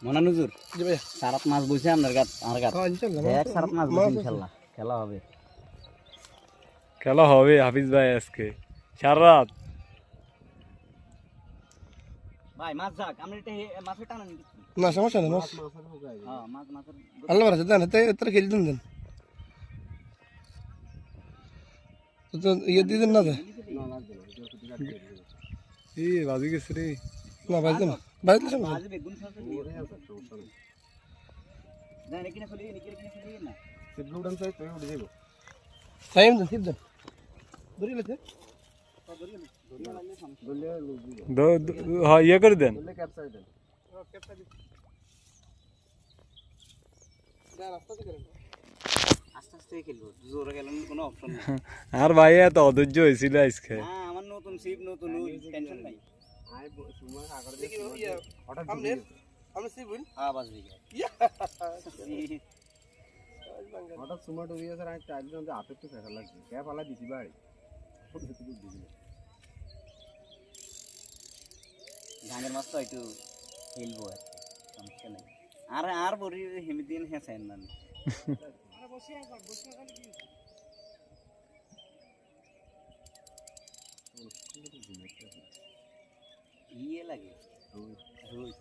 মনা নুজুর জি ভাইয়া সারাত মাছ বইছে আপনার গাত আমার গাত হ্যাঁ ইনশাআল্লাহ এক সারাত মাছ বইছে ইনশাআল্লাহ খেলা হবে খেলা হবে হাফিজ ভাই আজকে সারা রাত ভাই মাছ যাক আমরা এটা মাছের টানা নিচ্ছি না সমস্যা নেই মাছ হ্যাঁ মাছ মাছের আল্লাহ বারাকাত দেন এত খেলে দিন দেন তো ইয়ে দিয়ে দেন না দে এই বাজি গেছে রে না বাইতে না বাইতে সমস্যা মাছ বেগুন সাথে জানে কিনা চলি না সে ব্লু ডান সাইড তুই উঠে যাবো টাইম দেন সিদ্ধ ধরে লেতে হ্যাঁ ইয়ে করে দেন বললে ক্যাপচার দেন আস্তে আস্তে খেলবো জোরে গেল কোনো অপশন নেই আর ভাই এত অধৈর্য হয়েছিল আজকে হ্যাঁ আমার নতুন সিপ নতুন টেনশন নাই আই সময় আগরে দেখি হঠাৎ আমনে আমনে সি বুল হ্যাঁ বাস বিঘা হঠাৎ সময় ডুবে গেছে আর টাইম জন্য হাতে তো ফেলা লাগছে ক্যাপ ফালা দিছি বাড়ি গাঙ্গের মাছ তো একটু খেলবো আর সমস্যা নেই আর আর বড়ি হেমিদিন হেসেন না ইয়ে লাগে রুই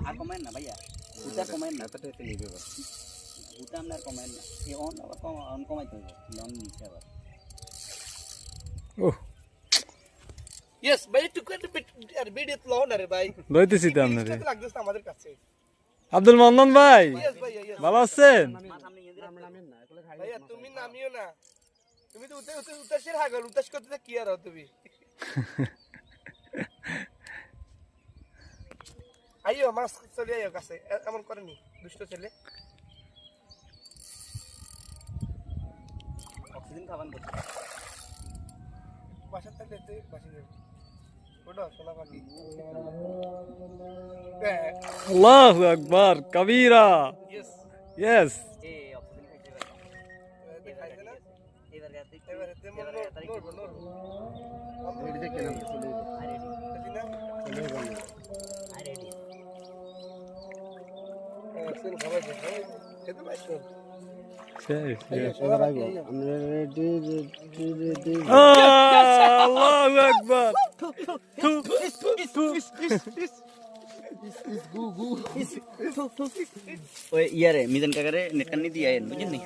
আর কমেন না ভাইয়া উটা কমেন না এতটা এতে নিবে বাস উটা আপনার কমেন না এই অন আবার অন কমাইতে হবে লন নিচে আবার ওহ ইয়েস ভাই একটু আর ভিডিও লাও না রে ভাই লইতেছি তো আপনারে লাগতেছে আমাদের কাছে আব্দুল মান্নান ভাই ইয়েস ভাই ইয়েস ভালো আছেন ভাইয়া তুমি নামিও না তুমি তো উতাসের হাগল উতাস করতে কি আর তুমি আইও মাছ চলে আইও কাছে এমন করেনি দুষ্ট ছেলে অক্সিজেন খাবান করতে বাসার থেকে বাসি যাবে ওটা সোনা পাখি আল্লাহু আকবার কবীরা ইয়েস ইয়েস এ অক্সিজেন খাইতে পারে খাইছে না এবার গাতে এবারে তেমন নড়বো এটি দেখে না চলে যাবো দেখি না চলে যাবো আই রেডি সিন খাবার খেতে পাইছো শেষ শেষ এবার আইবো আমরা রেডি রেডি আল্লাহু আকবার ওই ইয়ারে মিজান কাকারে নেট কান্নি দিয়ে আইন বুঝেন নি